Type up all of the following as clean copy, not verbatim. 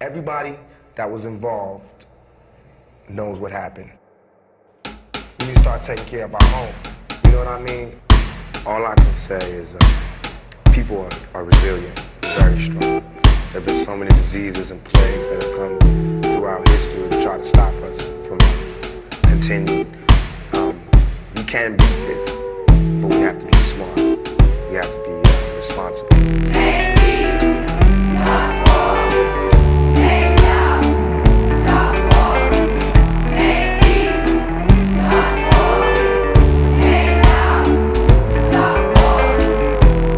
Everybody that was involved knows what happened. We need to start taking care of our home. You know what I mean? All I can say is people are resilient, very strong. There have been so many diseases and plagues that have come throughout history to try to stop us from continuing. We can beat this, but we have to be smart. We have to be responsible.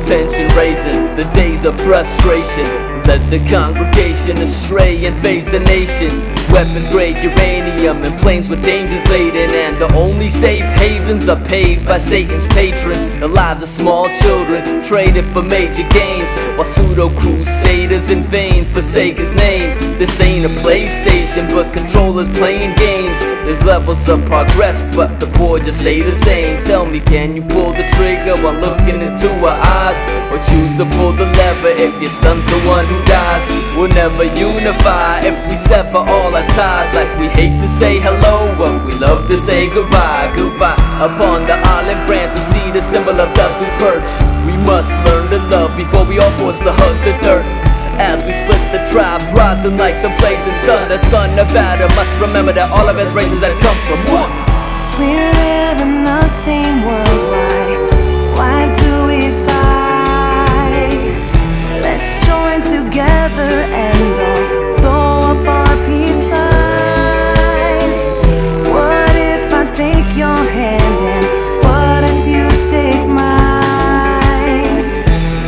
Tension raising, the days of frustration led the congregation astray and phased the nation. Weapons grade uranium and planes with dangers laden, and the only safe havens are paved by Satan's patrons. The lives of small children traded for major gains, while pseudo-crusaders in vain forsake his name. This ain't a PlayStation, but controllers playing games. There's levels of progress, but the poor just stay the same. Tell me, can you pull the trigger while looking into our eyes? Or choose to pull the lever if your son's the one who dies? We'll never unify if we sever all our ties. Like we hate to say hello, but we love to say goodbye. Goodbye. Upon the olive branch we see the symbol of doves who perch. We must learn to love before we all force to hug the dirt. As we split the tribes, rising like the blazing sun, the son of Adam must remember that all of his races that come from one. We live in the same world, why do we fight? Let's join together and all throw up our peace signs. What if I take your hand and what if you take mine?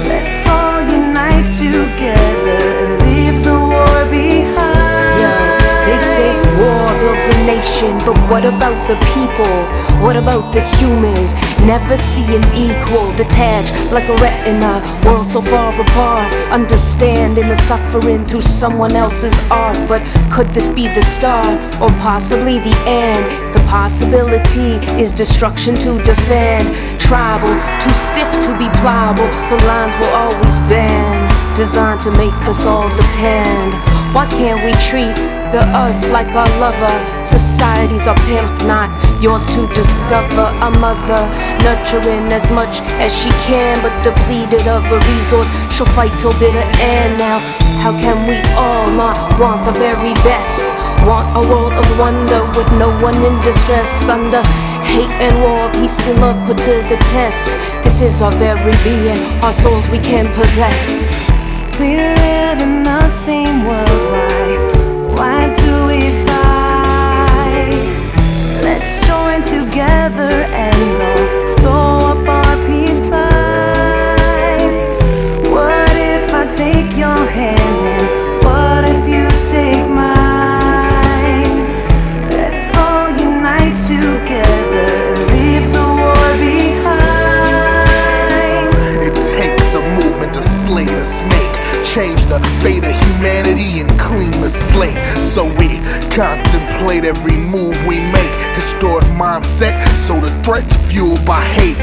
Let's all unite together and leave the war behind. Yeah, they say war builds a nation, but what about the people? What about the humans? Never see an equal, detached like a retina, world so far apart, understanding the suffering through someone else's art. But could this be the start, or possibly the end? The possibility is destruction to defend. Tribal, too stiff to be pliable, but lines will always bend, designed to make us all depend. Why can't we treat the earth like our lover? Society's our pimp, not yours to discover. A mother nurturing as much as she can, but depleted of a resource, she'll fight till bitter end. Now, how can we all not want the very best? Want a world of wonder with no one in distress, under hate and war, peace and love put to the test. This is our very being, our souls we can possess. We live in the same world, why do we fight? Let's join together and all throw up our peace signs. What if I take your hand and what if you take mine? Let's all unite together and leave the war behind. It takes a movement to slay the snake, change the fate of humanity and clean the slate. So we contemplate every move we make, historic mindset, so the threats fueled by hate.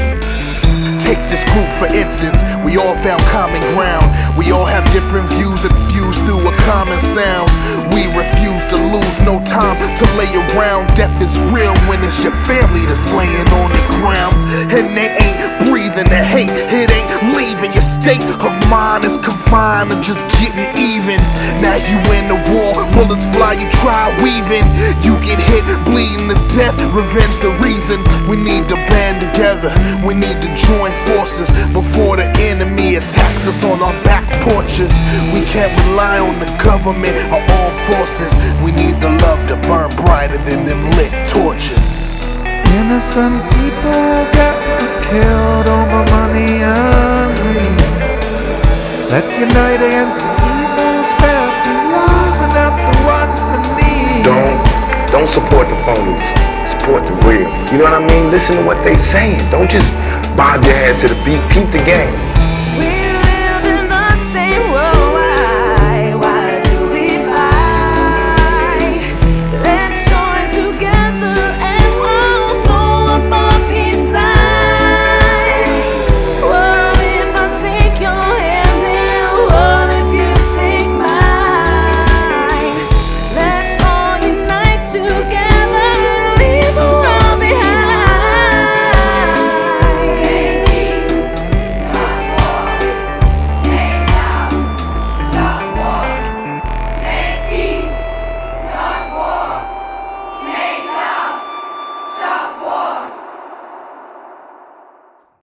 Take this group for instance, we all found common ground. We all have different views that fuse through a common sound. We refuse to lose no time to lay around. Death is real when it's your family that's laying on the ground, and they ain't breathing the hate, it ain't leaving. Your state of mind is confined to just getting even. Now you in the war, bullets fly, you try weaving. You get hit, bleeding to death, revenge the reason. We need to band together, we need to join forces before the enemy attacks us on our back porches. We can't rely on the government or armed forces. We need the love to burn brighter than them lit torches. Innocent people get killed over money and greed. Let's unite against the evil spirit and liven up the ones in need. Don't support the phonies. Support the real. You know what I mean? Listen to what they saying. Don't just bob your head to the beat. Peep the game.